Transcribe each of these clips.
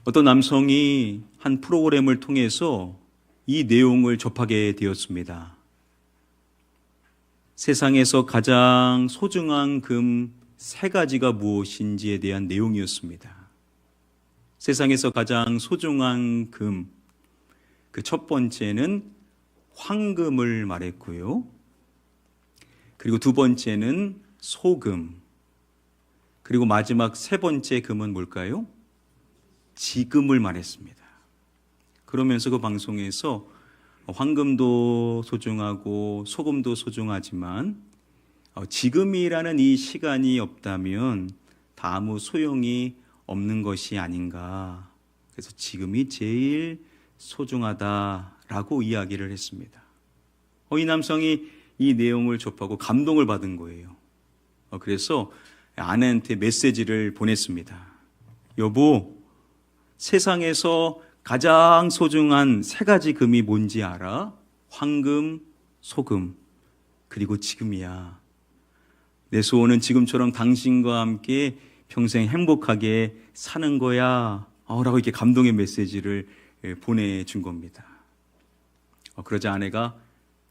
어떤 남성이 한 프로그램을 통해서 이 내용을 접하게 되었습니다. 세상에서 가장 소중한 금 3가지가 무엇인지에 대한 내용이었습니다. 세상에서 가장 소중한 금, 그 첫 번째는 황금을 말했고요. 그리고 두 번째는 소금, 그리고 마지막 3번째 금은 뭘까요? 지금을 말했습니다. 그러면서 그 방송에서 황금도 소중하고 소금도 소중하지만 지금이라는 이 시간이 없다면 다 아무 소용이 없는 것이 아닌가. 그래서 지금이 제일 소중하다라고 이야기를 했습니다. 이 남성이 이 내용을 접하고 감동을 받은 거예요. 그래서 아내한테 메시지를 보냈습니다. 여보, 세상에서 가장 소중한 3가지 금이 뭔지 알아? 황금, 소금, 그리고 지금이야. 내 소원은 지금처럼 당신과 함께 평생 행복하게 사는 거야. 라고 이렇게 감동의 메시지를 보내준 겁니다. 그러자 아내가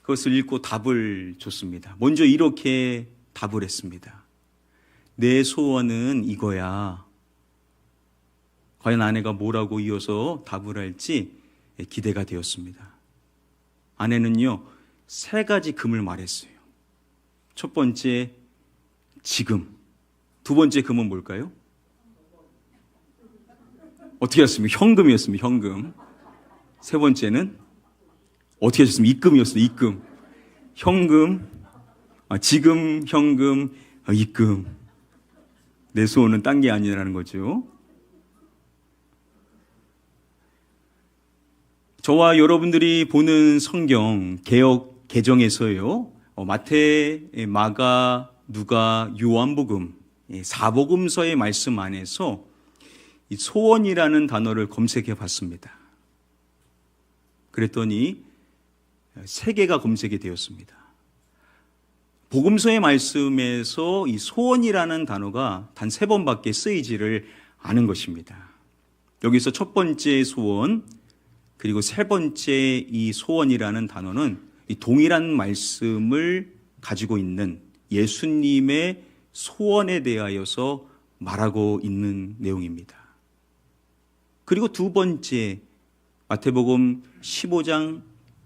그것을 읽고 답을 줬습니다. 먼저 이렇게 답을 했습니다. 내 소원은 이거야. 과연 아내가 뭐라고 이어서 답을 할지 기대가 되었습니다. 아내는요, 3가지 금을 말했어요. 첫 번째, 지금. 두 번째 금은 뭘까요? 어떻게 하셨습니까? 현금이었습니다. 현금. 3번째는 어떻게 하셨습니까? 입금이었어요. 입금. 현금, 지금, 현금, 입금. 내 소원은 딴 게 아니라는 거죠. 저와 여러분들이 보는 성경 개역 개정에서요, 마태, 마가, 누가, 요한복음 4복음서의 말씀 안에서 이 소원이라는 단어를 검색해 봤습니다. 그랬더니 3개가 검색이 되었습니다. 복음서의 말씀에서 이 소원이라는 단어가 단 3번밖에 쓰이지를 않은 것입니다. 여기서 첫 번째 소원, 그리고 3번째 이 소원이라는 단어는 이 동일한 말씀을 가지고 있는 예수님의 소원에 대하여서 말하고 있는 내용입니다. 그리고 두 번째, 마태복음 15장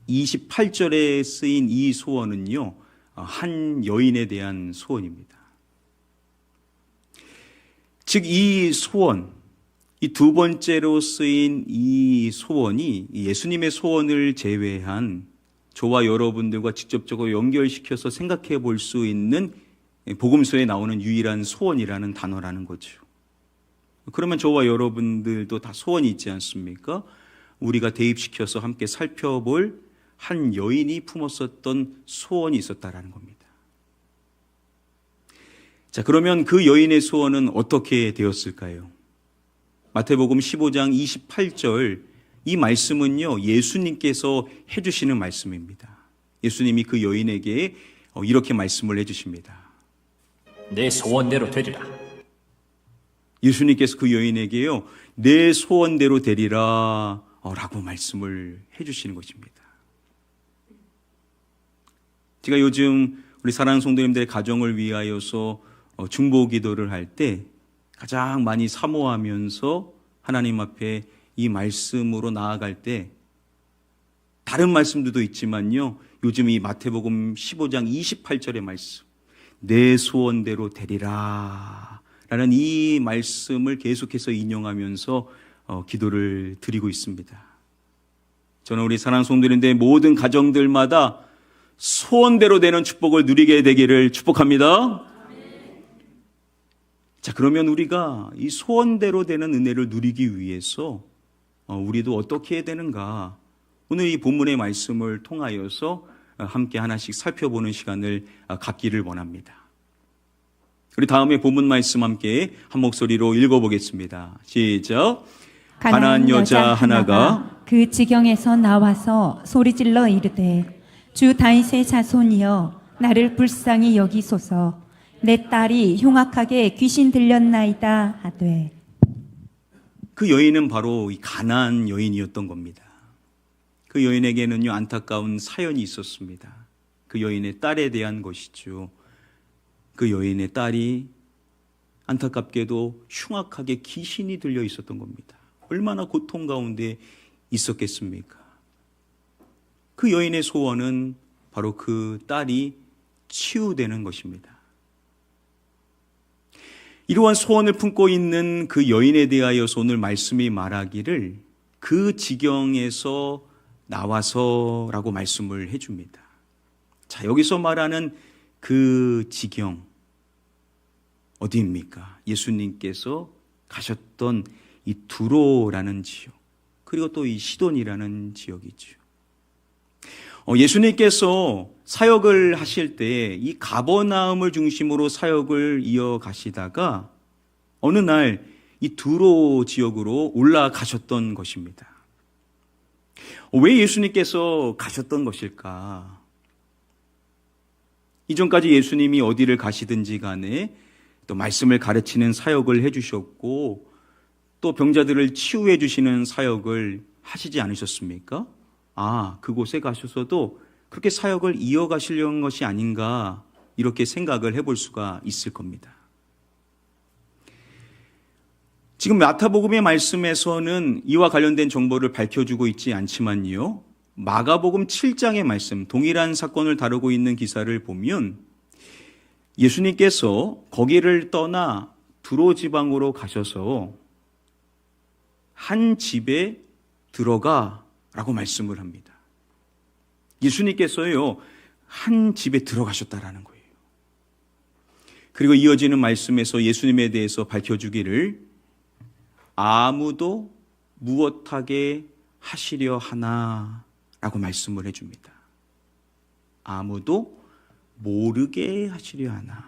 28절에 쓰인 이 소원은요, 한 여인에 대한 소원입니다. 즉, 이 소원, 이 두 번째로 쓰인 이 소원이 예수님의 소원을 제외한 저와 여러분들과 직접적으로 연결시켜서 생각해 볼 수 있는 복음서에 나오는 유일한 소원이라는 단어라는 거죠. 그러면 저와 여러분들도 다 소원이 있지 않습니까? 우리가 대입시켜서 함께 살펴볼 한 여인이 품었었던 소원이 있었다라는 겁니다. 자, 그러면 그 여인의 소원은 어떻게 되었을까요? 마태복음 15장 28절 이 말씀은요, 예수님께서 해주시는 말씀입니다. 예수님이 그 여인에게 이렇게 말씀을 해주십니다. 내 소원대로 되리라. 예수님께서 그 여인에게요, 내 소원대로 되리라 라고 말씀을 해주시는 것입니다. 제가 요즘 우리 사랑하는 성도님들의 가정을 위하여서 중보 기도를 할 때 가장 많이 사모하면서 하나님 앞에 이 말씀으로 나아갈 때 다른 말씀들도 있지만요, 요즘 이 마태복음 15장 28절의 말씀, 내 소원대로 되리라 라는 이 말씀을 계속해서 인용하면서 기도를 드리고 있습니다. 저는 우리 사랑하는 성도님들의 모든 가정들마다 소원대로 되는 축복을 누리게 되기를 축복합니다. 자, 그러면 우리가 이 소원대로 되는 은혜를 누리기 위해서 우리도 어떻게 해야 되는가? 오늘 이 본문의 말씀을 통하여서 함께 하나씩 살펴보는 시간을 갖기를 원합니다. 우리 다음에 본문 말씀 함께 한 목소리로 읽어보겠습니다. 시작. 가나안 여자 하나가 그 지경에서 나와서 소리질러 이르되 주 다윗의 자손이여 나를 불쌍히 여기소서. 내 딸이 흉악하게 귀신 들렸나이다 하되. 그 여인은 바로 이 가나안 여인이었던 겁니다. 그 여인에게는요, 안타까운 사연이 있었습니다. 그 여인의 딸에 대한 것이죠. 그 여인의 딸이 안타깝게도 흉악하게 귀신이 들려 있었던 겁니다. 얼마나 고통 가운데 있었겠습니까? 그 여인의 소원은 바로 그 딸이 치유되는 것입니다. 이러한 소원을 품고 있는 그 여인에 대하여서 오늘 말씀이 말하기를 그 지경에서 나와서라고 말씀을 해줍니다. 자, 여기서 말하는 그 지경 어디입니까? 예수님께서 가셨던 이 두로라는 지역, 그리고 또 이 시돈이라는 지역이죠. 예수님께서 사역을 하실 때 이 가버나움을 중심으로 사역을 이어가시다가 어느 날 이 두로 지역으로 올라가셨던 것입니다. 왜 예수님께서 가셨던 것일까? 이전까지 예수님이 어디를 가시든지 간에 또 말씀을 가르치는 사역을 해주셨고 또 병자들을 치유해 주시는 사역을 하시지 않으셨습니까? 그곳에 가셔서도 그렇게 사역을 이어가시려는 것이 아닌가 이렇게 생각을 해볼 수가 있을 겁니다. 지금 마태복음의 말씀에서는 이와 관련된 정보를 밝혀주고 있지 않지만요, 마가복음 7장의 말씀, 동일한 사건을 다루고 있는 기사를 보면 예수님께서 거기를 떠나 두로 지방으로 가셔서 한 집에 들어가라고 말씀을 합니다. 예수님께서요, 한 집에 들어가셨다라는 거예요. 그리고 이어지는 말씀에서 예수님에 대해서 밝혀주기를 아무도 무엇하게 하시려 하나라고 말씀을 해줍니다. 아무도 모르게 하시려 하나.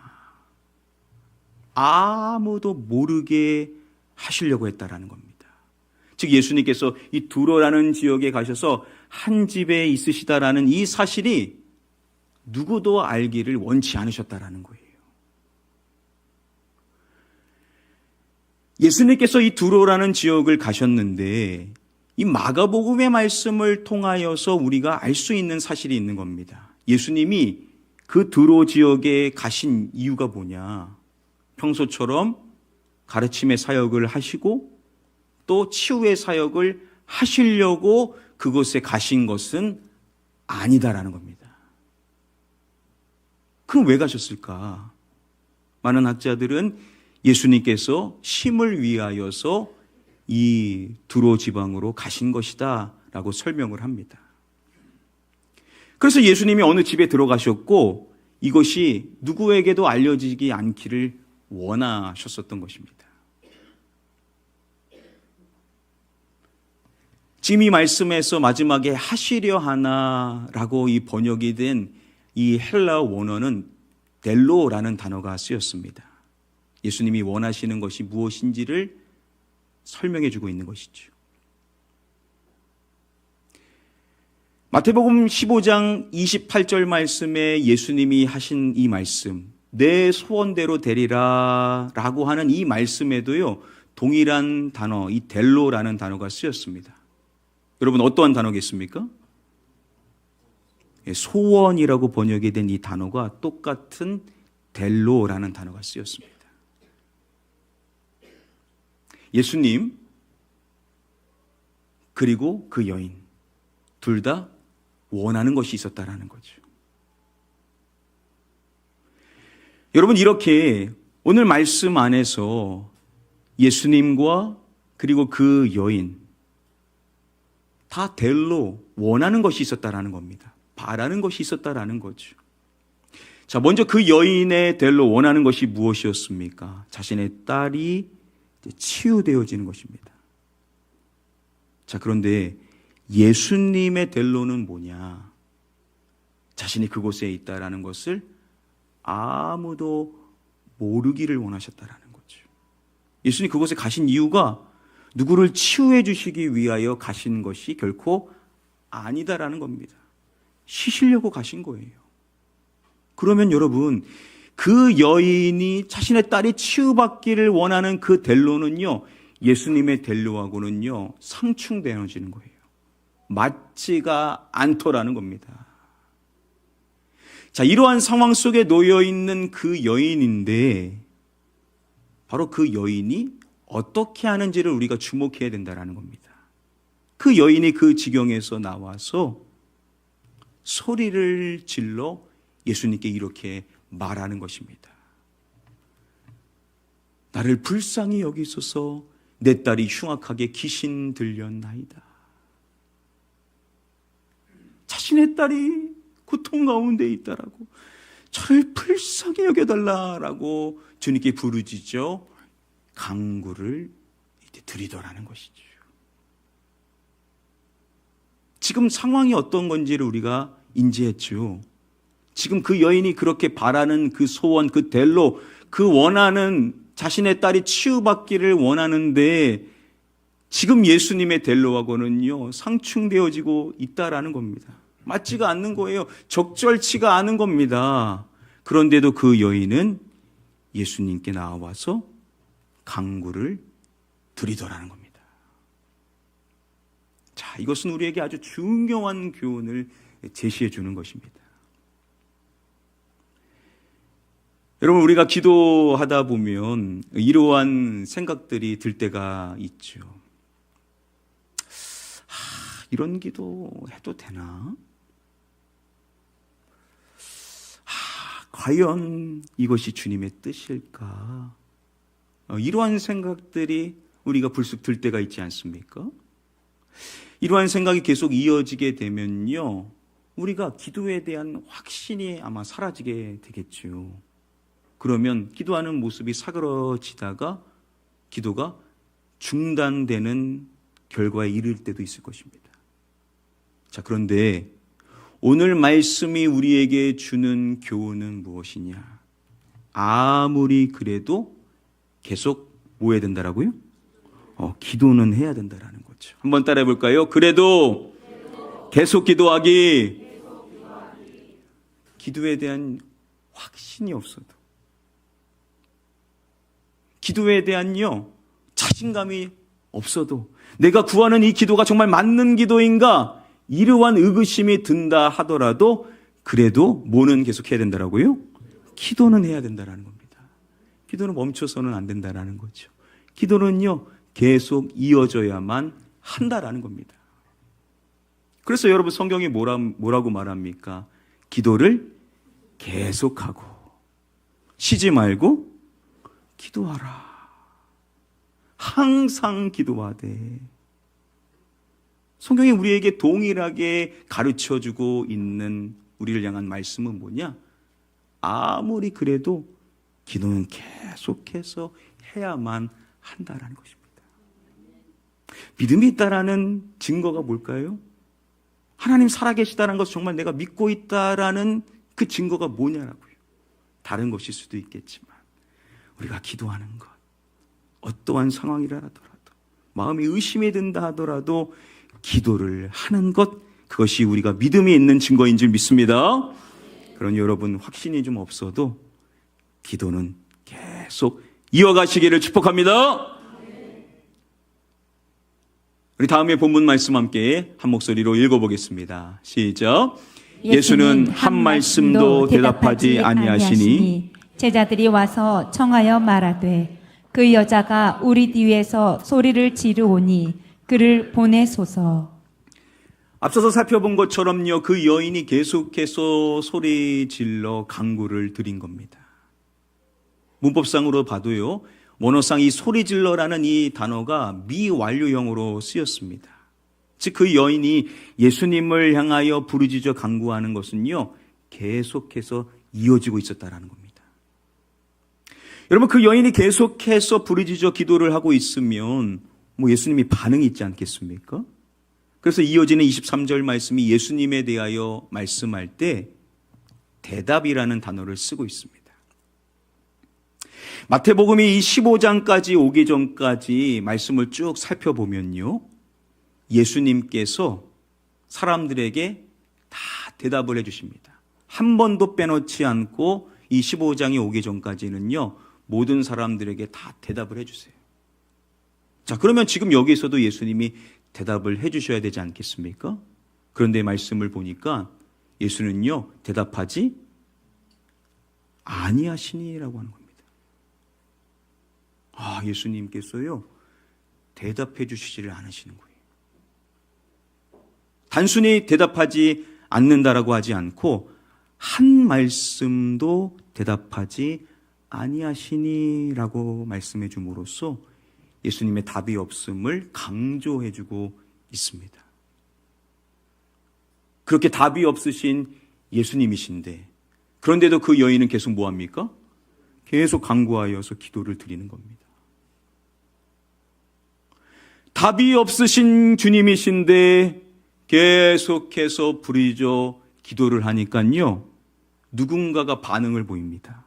아무도 모르게 하시려고 했다라는 겁니다. 즉 예수님께서 이 두로라는 지역에 가셔서 한 집에 있으시다라는 이 사실이 누구도 알기를 원치 않으셨다라는 거예요. 예수님께서 이 두로라는 지역을 가셨는데 이 마가복음의 말씀을 통하여서 우리가 알 수 있는 사실이 있는 겁니다. 예수님이 그 두로 지역에 가신 이유가 뭐냐? 평소처럼 가르침의 사역을 하시고 또 치유의 사역을 하시려고 그곳에 가신 것은 아니다라는 겁니다. 그럼 왜 가셨을까? 많은 학자들은 예수님께서 쉼을 위하여서 이 두로 지방으로 가신 것이다 라고 설명을 합니다. 그래서 예수님이 어느 집에 들어가셨고 이것이 누구에게도 알려지지 않기를 원하셨었던 것입니다. 지금 이 말씀에서 마지막에 하시려 하나라고 이 번역이 된 이 헬라어 원어는 델로라는 단어가 쓰였습니다. 예수님이 원하시는 것이 무엇인지를 설명해 주고 있는 것이죠. 마태복음 15장 28절 말씀에 예수님이 하신 이 말씀, 내 소원대로 되리라 라고 하는 이 말씀에도요, 동일한 단어, 이 델로라는 단어가 쓰였습니다. 여러분 어떠한 단어겠습니까? 소원이라고 번역이 된 이 단어가 똑같은 델로라는 단어가 쓰였습니다. 예수님 그리고 그 여인 둘 다 원하는 것이 있었다라는 거죠. 여러분 이렇게 오늘 말씀 안에서 예수님과 그리고 그 여인 다 델로 원하는 것이 있었다라는 겁니다. 바라는 것이 있었다라는 거죠. 자, 먼저 그 여인의 델로 원하는 것이 무엇이었습니까? 자신의 딸이 치유되어지는 것입니다. 자, 그런데 예수님의 델로는 뭐냐? 자신이 그곳에 있다라는 것을 아무도 모르기를 원하셨다라는 거죠. 예수님 그곳에 가신 이유가 누구를 치유해 주시기 위하여 가신 것이 결코 아니다라는 겁니다. 쉬시려고 가신 거예요. 그러면 여러분, 그 여인이 자신의 딸이 치유받기를 원하는 그 델로는요, 예수님의 델로하고는요 상충되어지는 거예요. 맞지가 않더라는 겁니다. 자, 이러한 상황 속에 놓여 있는 그 여인인데 바로 그 여인이 어떻게 하는지를 우리가 주목해야 된다는 겁니다. 그 여인이 그 지경에서 나와서 소리를 질러 예수님께 이렇게 말하는 것입니다. 나를 불쌍히 여기소서, 내 딸이 흉악하게 귀신 들렸나이다. 자신의 딸이 고통 가운데 있다라고, 저를 불쌍히 여겨달라라고 주님께 부르짖어 간구를 드리더라는 것이죠. 지금 상황이 어떤 건지를 우리가 인지했죠. 지금 그 여인이 그렇게 바라는 그 소원, 그 델로, 그 원하는 자신의 딸이 치유받기를 원하는데 지금 예수님의 델로하고는요 상충되어지고 있다라는 겁니다. 맞지가 않는 거예요. 적절치가 않은 겁니다. 그런데도 그 여인은 예수님께 나와서 간구를 드리더라는 겁니다. 자, 이것은 우리에게 아주 중요한 교훈을 제시해 주는 것입니다. 여러분, 우리가 기도하다 보면 이러한 생각들이 들 때가 있죠. 이런 기도 해도 되나? 과연 이것이 주님의 뜻일까? 이러한 생각들이 우리가 불쑥 들 때가 있지 않습니까? 이러한 생각이 계속 이어지게 되면요, 우리가 기도에 대한 확신이 아마 사라지게 되겠죠. 그러면 기도하는 모습이 사그러지다가 기도가 중단되는 결과에 이를 때도 있을 것입니다. 자, 그런데 오늘 말씀이 우리에게 주는 교훈은 무엇이냐? 아무리 그래도 계속 뭐 해야 된다라고요? 기도는 해야 된다라는 거죠. 한번 따라해 볼까요? 그래도 계속 기도하기. 기도에 대한 확신이 없어도, 기도에 대한요 자신감이 없어도, 내가 구하는 이 기도가 정말 맞는 기도인가, 이러한 의구심이 든다 하더라도 그래도 뭐는 계속 해야 된다라고요? 기도는 해야 된다라는 겁니다. 기도는 멈춰서는 안 된다라는 거죠. 기도는요 계속 이어져야만 한다라는 겁니다. 그래서 여러분, 성경이 뭐라고 말합니까? 기도를 계속하고 쉬지 말고 기도하라. 항상 기도하되. 성경이 우리에게 동일하게 가르쳐주고 있는 우리를 향한 말씀은 뭐냐? 아무리 그래도 기도는 계속해서 해야만 한다라는 것입니다. 믿음이 있다라는 증거가 뭘까요? 하나님 살아계시다는 것을 정말 내가 믿고 있다라는 그 증거가 뭐냐라고요. 다른 것일 수도 있겠지만 우리가 기도하는 것, 어떠한 상황이라 하더라도, 마음이 의심이 든다 하더라도 기도를 하는 것, 그것이 우리가 믿음이 있는 증거인 줄 믿습니다. 그러니 여러분, 확신이 좀 없어도 기도는 계속 이어가시기를 축복합니다. 우리 다음에 본문 말씀 함께 한 목소리로 읽어보겠습니다. 시작. 예수는 한 말씀도 대답하지 아니하시니 제자들이 와서 청하여 말하되 그 여자가 우리 뒤에서 소리를 지르오니 그를 보내소서. 앞서서 살펴본 것처럼요, 그 여인이 계속해서 소리 질러 간구를 드린 겁니다. 문법상으로 봐도요, 원어상 이 소리 질러라는 이 단어가 미완료형으로 쓰였습니다. 즉 그 여인이 예수님을 향하여 부르짖어 간구하는 것은요 계속해서 이어지고 있었다라는 겁니다. 여러분, 그 여인이 계속해서 부르짖어 기도를 하고 있으면 예수님이 반응이 있지 않겠습니까? 그래서 이어지는 23절 말씀이 예수님에 대하여 말씀할 때 대답이라는 단어를 쓰고 있습니다. 마태복음이 이 15장까지 오기 전까지 말씀을 쭉 살펴보면요, 예수님께서 사람들에게 다 대답을 해주십니다. 한 번도 빼놓지 않고 이 15장이 오기 전까지는요 모든 사람들에게 다 대답을 해주세요. 자, 그러면 지금 여기서도 예수님이 대답을 해 주셔야 되지 않겠습니까? 그런데 말씀을 보니까 예수는요, 대답하지 아니하시니라고 하는 겁니다. 아, 예수님께서요, 대답해 주시지를 않으시는 거예요. 단순히 대답하지 않는다라고 하지 않고 한 말씀도 대답하지 아니하시니라고 말씀해 줌으로써 예수님의 답이 없음을 강조해 주고 있습니다. 그렇게 답이 없으신 예수님이신데 그런데도 그 여인은 계속 뭐합니까? 계속 간구하여서 기도를 드리는 겁니다. 답이 없으신 주님이신데 계속해서 부르짖어 기도를 하니까요, 누군가가 반응을 보입니다.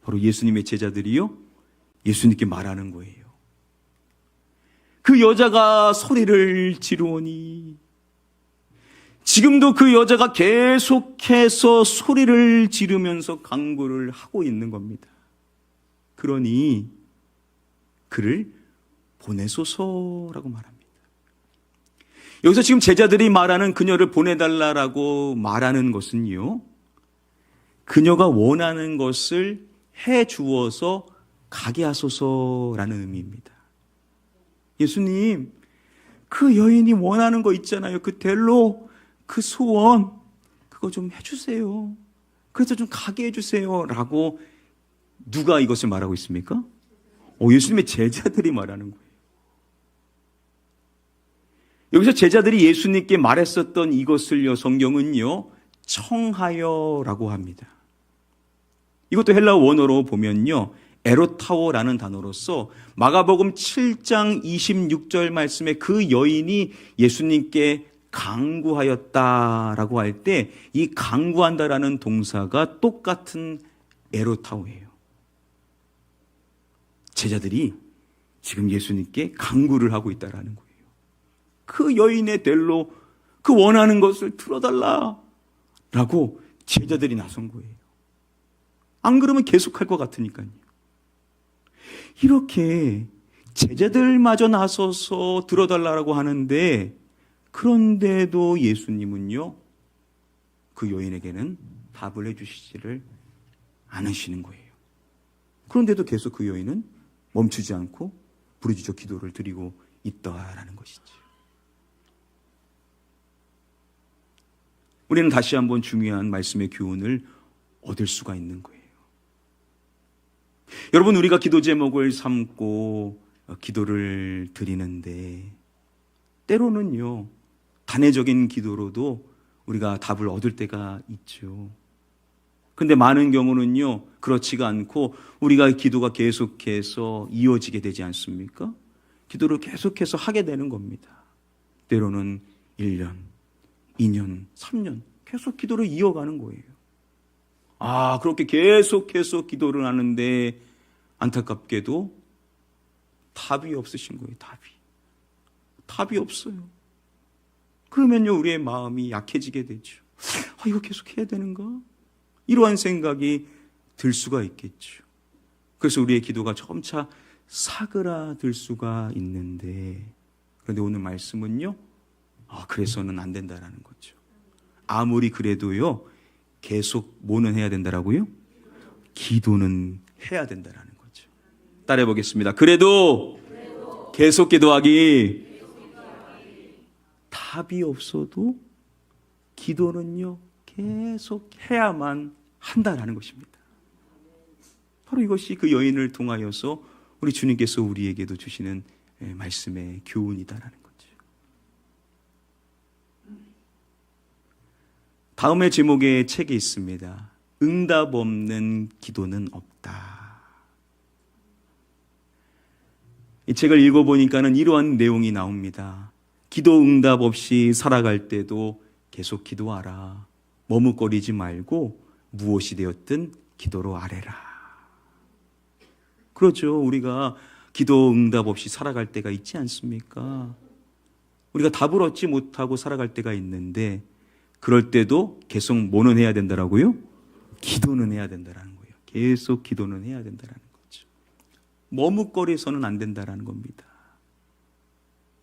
바로 예수님의 제자들이요, 예수님께 말하는 거예요. 그 여자가 소리를 지르오니, 지금도 그 여자가 계속해서 소리를 지르면서 간구를 하고 있는 겁니다. 그러니 그를 보내소서라고 말합니다. 여기서 지금 제자들이 말하는 그녀를 보내달라라고 말하는 것은요, 그녀가 원하는 것을 해 주어서 가게 하소서라는 의미입니다. 예수님, 그 여인이 원하는 거 있잖아요. 그 델로, 그 소원, 그거 좀 해주세요. 그래서 좀 가게 해주세요. 라고 누가 이것을 말하고 있습니까? 예수님의 제자들이 말하는 거예요. 여기서 제자들이 예수님께 말했었던 이것을요, 성경은요, 청하여라고 합니다. 이것도 헬라어 원어로 보면요, 에로타오라는 단어로서 마가복음 7장 26절 말씀에 그 여인이 예수님께 간구하였다라고 할 때 이 간구한다라는 동사가 똑같은 에로타오예요. 제자들이 지금 예수님께 간구를 하고 있다라는 거예요. 그 여인의 델로, 그 원하는 것을 들어달라라고 제자들이 나선 거예요. 안 그러면 계속할 것 같으니까요. 이렇게 제자들마저 나서서 들어달라고 하는데, 그런데도 예수님은요, 그 여인에게는 답을 해주시지를 않으시는 거예요. 그런데도 계속 그 여인은 멈추지 않고 부르짖어 기도를 드리고 있다라는 것이죠. 우리는 다시 한번 중요한 말씀의 교훈을 얻을 수가 있는 거예요. 여러분, 우리가 기도 제목을 삼고 기도를 드리는데 때로는요, 단회적인 기도로도 우리가 답을 얻을 때가 있죠. 그런데 많은 경우는요, 그렇지가 않고 우리가 기도가 계속해서 이어지게 되지 않습니까? 기도를 계속해서 하게 되는 겁니다. 때로는 1년, 2년, 3년 계속 기도를 이어가는 거예요. 그렇게 계속해서 기도를 하는데 안타깝게도 답이 없으신 거예요. 답이 없어요. 그러면요, 우리의 마음이 약해지게 되죠. 이거 계속 해야 되는가? 이러한 생각이 들 수가 있겠죠. 그래서 우리의 기도가 점차 사그라들 수가 있는데, 그런데 오늘 말씀은요, 그래서는 안 된다라는 거죠. 아무리 그래도요, 계속 뭐는 해야 된다라고요? 기도는 해야 된다라는 거죠. 따라해 보겠습니다. 그래도 계속 기도하기. 답이 없어도 기도는요, 계속 해야만 한다라는 것입니다. 바로 이것이 그 여인을 통하여서 우리 주님께서 우리에게도 주시는 말씀의 교훈이다라는 거죠. 다음의 제목의 책이 있습니다. 응답 없는 기도는 없다. 이 책을 읽어보니까는 이러한 내용이 나옵니다. 기도 응답 없이 살아갈 때도 계속 기도하라. 머뭇거리지 말고 무엇이 되었든 기도로 아뢰라. 그렇죠. 우리가 기도 응답 없이 살아갈 때가 있지 않습니까? 우리가 답을 얻지 못하고 살아갈 때가 있는데, 그럴 때도 계속 뭐는 해야 된다라고요? 기도는 해야 된다라는 거예요. 계속 기도는 해야 된다라는 거죠. 머뭇거려서는 안 된다라는 겁니다.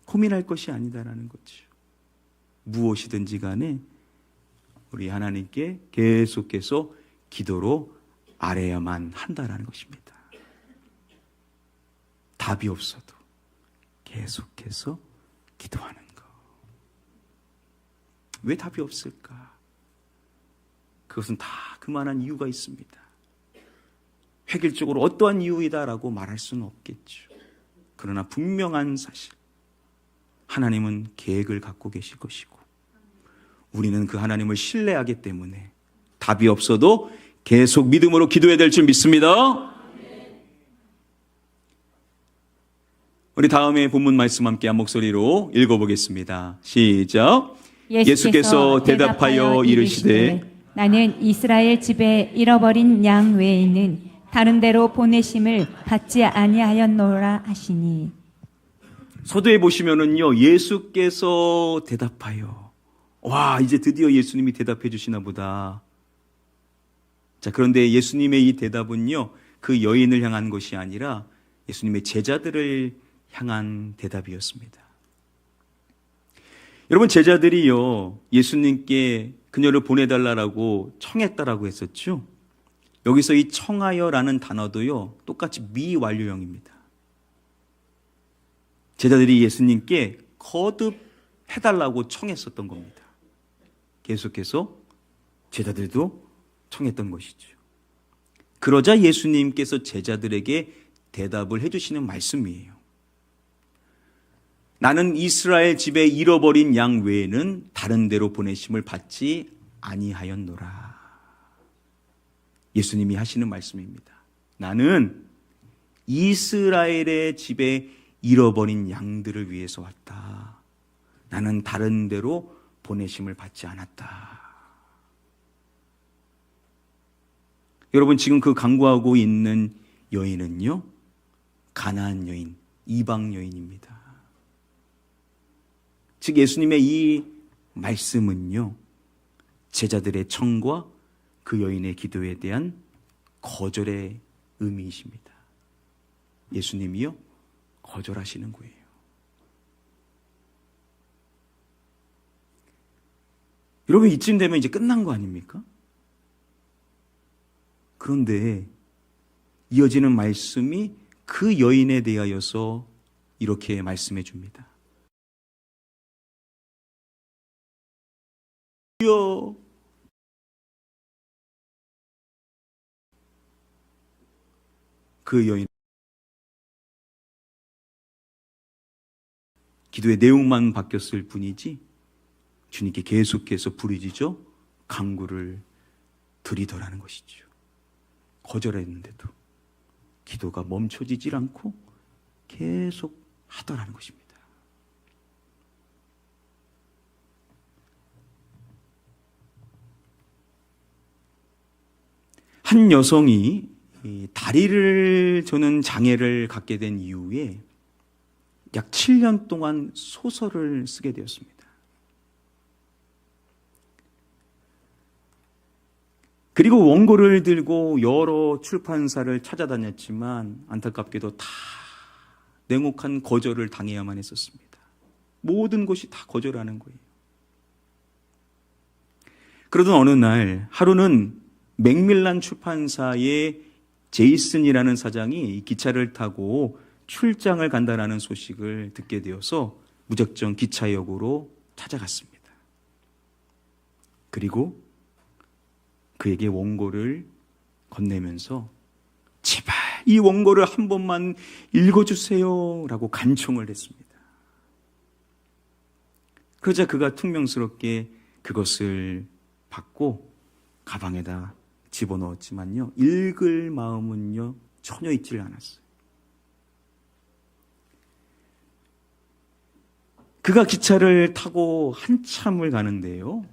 고민할 것이 아니다라는 거죠. 무엇이든지 간에 우리 하나님께 계속해서 기도로 아뢰야만 한다라는 것입니다. 답이 없어도 계속해서 기도하는 것. 왜 답이 없을까? 그것은 다 그만한 이유가 있습니다. 획일적으로 어떠한 이유이다라고 말할 수는 없겠죠. 그러나 분명한 사실, 하나님은 계획을 갖고 계실 것이고 우리는 그 하나님을 신뢰하기 때문에 답이 없어도 계속 믿음으로 기도해야 될 줄 믿습니다. 우리 다음에 본문 말씀 함께 한 목소리로 읽어보겠습니다. 시작. 예수께서 대답하여 이르시되 나는 이스라엘 집에 잃어버린 양 외에는 다른 데로 보내심을 받지 아니하였노라 하시니. 서두에 보시면은요, 예수께서 대답하여. 와, 이제 드디어 예수님이 대답해 주시나 보다. 자, 그런데 예수님의 이 대답은요, 그 여인을 향한 것이 아니라 예수님의 제자들을 향한 대답이었습니다. 여러분, 제자들이요, 예수님께 그녀를 보내달라고 청했다라고 했었죠. 여기서 이 청하여라는 단어도요, 똑같이 미완료형입니다. 제자들이 예수님께 거듭 해달라고 청했었던 겁니다. 계속해서 제자들도 청했던 것이죠. 그러자 예수님께서 제자들에게 대답을 해주시는 말씀이에요. 나는 이스라엘 집에 잃어버린 양 외에는 다른 데로 보내심을 받지 아니하였노라. 예수님이 하시는 말씀입니다. 나는 이스라엘의 집에 잃어버린 양들을 위해서 왔다. 나는 다른 데로 보내심을 받지 않았다. 여러분, 지금 그 간구하고 있는 여인은요, 가나안 여인, 이방 여인입니다. 즉 예수님의 이 말씀은요, 제자들의 청과 그 여인의 기도에 대한 거절의 의미이십니다. 예수님이요, 거절하시는 거예요. 여러분, 이쯤 되면 이제 끝난 거 아닙니까? 그런데 이어지는 말씀이 그 여인에 대하여서 이렇게 말씀해 줍니다. 주여, 그 여인 기도의 내용만 바뀌었을 뿐이지 주님께 계속해서 부르짖어 간구를 드리더라는 것이죠. 거절했는데도 기도가 멈춰지질 않고 계속 하더라는 것입니다. 한 여성이 다리를 저는 장애를 갖게 된 이후에 약 7년 동안 소설을 쓰게 되었습니다. 그리고 원고를 들고 여러 출판사를 찾아다녔지만 안타깝게도 다 냉혹한 거절을 당해야만 했었습니다. 모든 곳이 다 거절하는 거예요. 그러던 어느 날 하루는 맥밀란 출판사의 제이슨이라는 사장이 기차를 타고 출장을 간다라는 소식을 듣게 되어서 무작정 기차역으로 찾아갔습니다. 그리고 그에게 원고를 건네면서 제발 이 원고를 한 번만 읽어주세요 라고 간청을 했습니다. 그러자 그가 퉁명스럽게 그것을 받고 가방에다 집어넣었지만요, 읽을 마음은요 전혀 있지를 않았어요. 그가 기차를 타고 한참을 가는데요,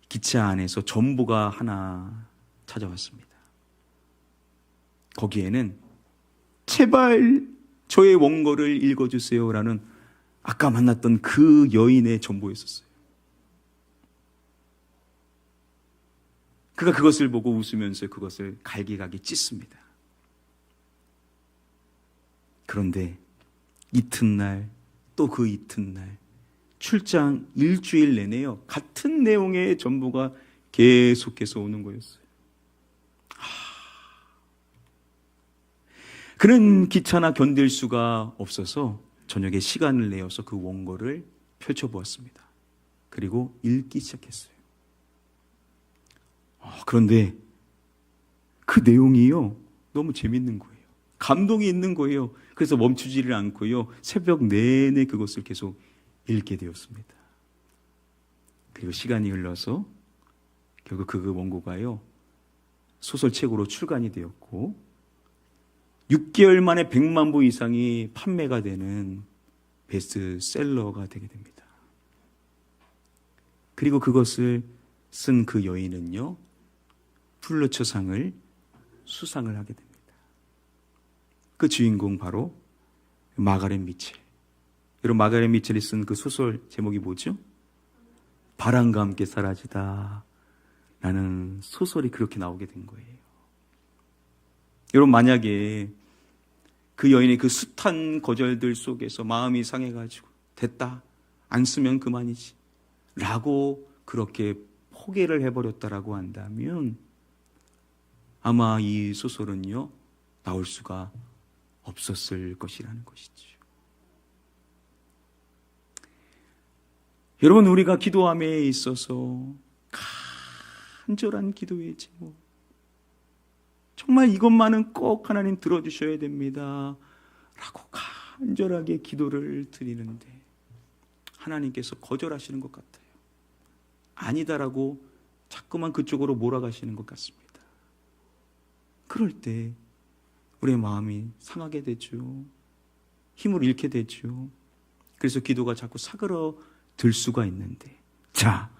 기차 안에서 전보가 하나 찾아왔습니다. 거기에는 제발 저의 원고를 읽어주세요라는 아까 만났던 그 여인의 전보였었어요. 그가 그것을 보고 웃으면서 그것을 갈기갈기 찢습니다. 그런데 이튿날 또 그 이튿날 출장 일주일 내내요. 같은 내용의 전부가 계속해서 오는 거였어요. 그는 기차나 견딜 수가 없어서 저녁에 시간을 내어서 그 원고를 펼쳐보았습니다. 그리고 읽기 시작했어요. 그런데 그 내용이요, 너무 재밌는 거예요. 감동이 있는 거예요. 그래서 멈추지를 않고요, 새벽 내내 그것을 계속 읽게 되었습니다. 그리고 시간이 흘러서 결국 그 원고가요, 소설책으로 출간이 되었고 6개월 만에 100만 부 이상이 판매가 되는 베스트셀러가 되게 됩니다. 그리고 그것을 쓴 그 여인은요, 풀리처상을 수상을 하게 됩니다. 그 주인공 바로 마가렛 미첼. 여러분, 마가렛 미첼이 쓴 그 소설 제목이 뭐죠? 바람과 함께 사라지다 라는 소설이 그렇게 나오게 된 거예요. 여러분, 만약에 그 여인의 그 숱한 거절들 속에서 마음이 상해가지고 됐다, 안 쓰면 그만이지 라고 그렇게 포기를 해버렸다라고 한다면 아마 이 소설은요, 나올 수가 없었을 것이라는 것이죠. 여러분, 우리가 기도함에 있어서 간절한 기도의 제목, 정말 이것만은 꼭 하나님 들어주셔야 됩니다 라고 간절하게 기도를 드리는데 하나님께서 거절하시는 것 같아요. 아니다라고 자꾸만 그쪽으로 몰아가시는 것 같습니다. 그럴 때 우리의 마음이 상하게 되죠. 힘을 잃게 되죠. 그래서 기도가 자꾸 사그러들 수가 있는데, 자,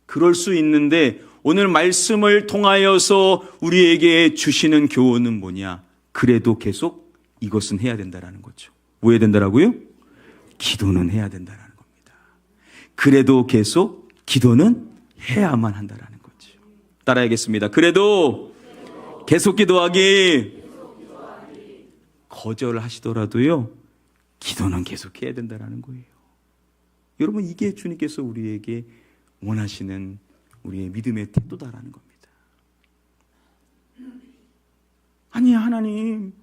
그럴 수 있는데 오늘 말씀을 통하여서 우리에게 주시는 교훈은 뭐냐? 그래도 계속 이것은 해야 된다라는 거죠. 뭐 해야 된다라고요? 기도는 해야 된다라는 겁니다. 그래도 계속 기도는 해야만 한다라는 거죠. 따라하겠습니다. 그래도 계속 기도하기. 거절하시더라도요, 기도는 계속 해야 된다라는 거예요. 여러분, 이게 주님께서 우리에게 원하시는 우리의 믿음의 태도다라는 겁니다. 아니, 하나님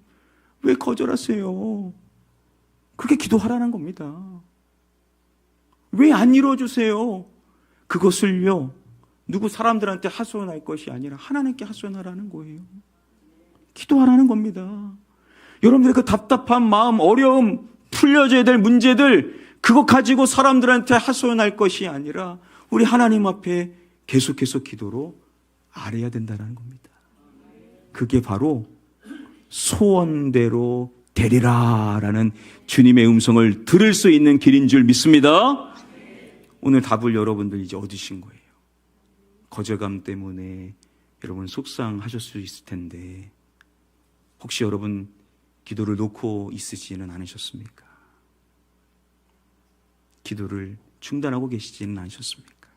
왜 거절하세요? 그렇게 기도하라는 겁니다. 왜 안 이루어주세요? 그것을요, 누구 사람들한테 하소연할 것이 아니라 하나님께 하소연하라는 거예요. 기도하라는 겁니다. 여러분들의 그 답답한 마음, 어려움, 풀려져야 될 문제들, 그거 가지고 사람들한테 하소연할 것이 아니라 우리 하나님 앞에 계속해서 기도로 아뢰야 된다는 겁니다. 그게 바로 소원대로 되리라 라는 주님의 음성을 들을 수 있는 길인 줄 믿습니다. 오늘 답을 여러분들 이제 얻으신 거예요. 거절감 때문에 여러분 속상하실 수 있을 텐데 혹시 여러분 기도를 놓고 있으시지는 않으셨습니까? 기도를 중단하고 계시지는 않으셨습니까?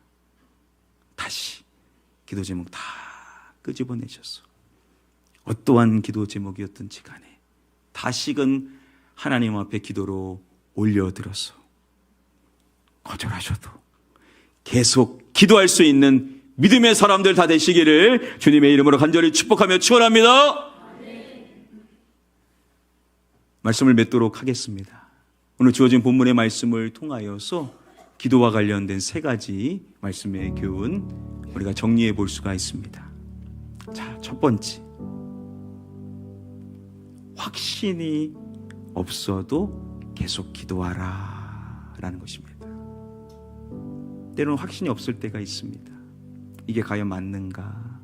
다시 기도 제목 다 끄집어내셔서 어떠한 기도 제목이었든지 간에 다시금 하나님 앞에 기도로 올려드려서 거절하셔도 계속 기도할 수 있는 믿음의 사람들 다 되시기를 주님의 이름으로 간절히 축복하며 축원합니다. 말씀을 맺도록 하겠습니다. 오늘 주어진 본문의 말씀을 통하여서 기도와 관련된 세 가지 말씀의 교훈 우리가 정리해 볼 수가 있습니다. 자, 첫 번째, 확신이 없어도 계속 기도하라 라는 것입니다. 때로는 확신이 없을 때가 있습니다. 이게 과연 맞는가?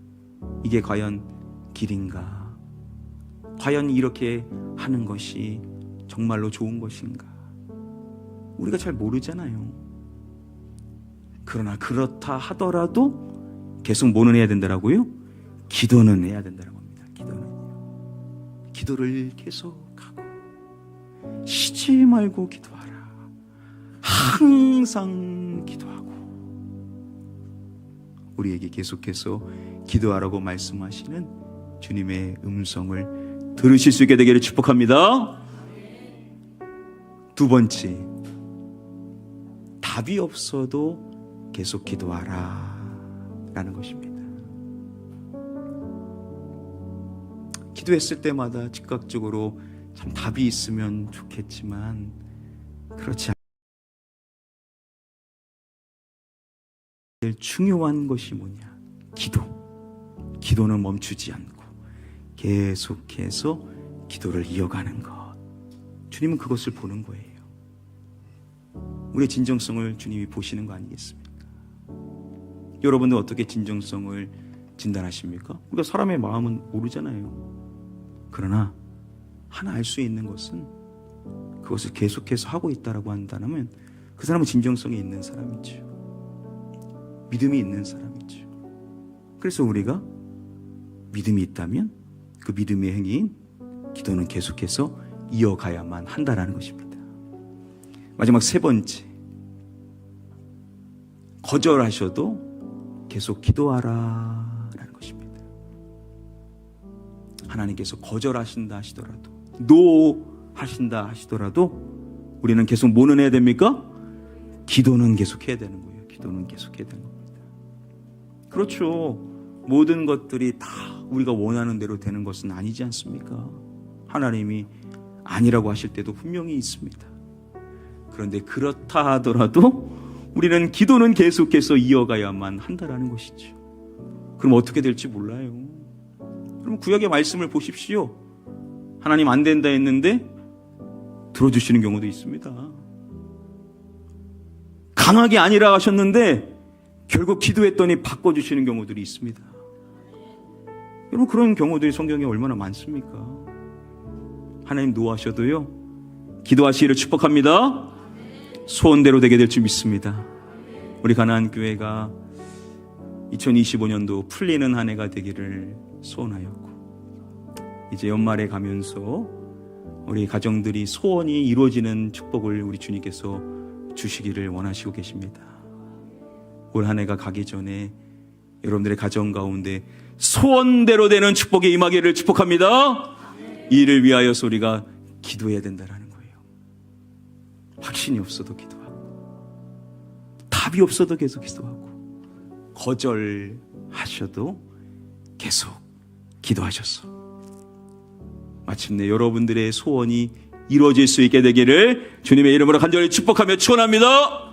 이게 과연 길인가? 과연 이렇게 하는 것이 정말로 좋은 것인가? 우리가 잘 모르잖아요. 그러나 그렇다 하더라도 계속 뭐는 해야 된다라고요? 기도는 해야 된다는 겁니다. 기도를 계속하고 쉬지 말고 기도하라. 항상 기도하고 우리에게 계속해서 기도하라고 말씀하시는 주님의 음성을 들으실 수 있게 되기를 축복합니다. 두 번째, 답이 없어도 계속 기도하라 라는 것입니다. 기도했을 때마다 즉각적으로 참 답이 있으면 좋겠지만 그렇지 않아요. 제일 중요한 것이 뭐냐? 기도는 멈추지 않고 계속해서 기도를 이어가는 것. 주님은 그것을 보는 거예요. 우리의 진정성을 주님이 보시는 거 아니겠습니까? 여러분들 어떻게 진정성을 진단하십니까? 우리가 사람의 마음은 모르잖아요. 그러나 하나 알 수 있는 것은 그것을 계속해서 하고 있다라고 한다면 그 사람은 진정성이 있는 사람이죠. 믿음이 있는 사람이죠. 그래서 우리가 믿음이 있다면 그 믿음의 행위인 기도는 계속해서 이어가야만 한다라는 것입니다. 마지막 세 번째, 거절하셔도 계속 기도하라라는 것입니다. 하나님께서 거절하신다 하시더라도, 노 하신다 하시더라도 우리는 계속 뭐는 해야 됩니까? 기도는 계속 해야 되는 거예요. 기도는 계속 해야 되는 겁니다. 그렇죠. 모든 것들이 다 우리가 원하는 대로 되는 것은 아니지 않습니까? 하나님이 아니라고 하실 때도 분명히 있습니다. 그런데 그렇다 하더라도 우리는 기도는 계속해서 이어가야만 한다라는 것이죠. 그럼 어떻게 될지 몰라요. 그럼 구약의 말씀을 보십시오. 하나님 안 된다 했는데 들어주시는 경우도 있습니다. 강하게 아니라 하셨는데 결국 기도했더니 바꿔주시는 경우들이 있습니다. 여러분, 그런 경우들이 성경에 얼마나 많습니까? 하나님 노하셔도요, 기도하시기를 축복합니다. 소원대로 되게 될 줄 믿습니다. 우리 가나안 교회가 2025년도 풀리는 한 해가 되기를 소원하였고, 이제 연말에 가면서 우리 가정들이 소원이 이루어지는 축복을 우리 주님께서 주시기를 원하시고 계십니다. 올 한 해가 가기 전에 여러분들의 가정 가운데 소원대로 되는 축복이 임하기를 축복합니다. 이를 위하여서 우리가 기도해야 된다는 거예요. 확신이 없어도 기도하고, 답이 없어도 계속 기도하고, 거절하셔도 계속 기도하셨어. 마침내 여러분들의 소원이 이루어질 수 있게 되기를 주님의 이름으로 간절히 축복하며 축원합니다.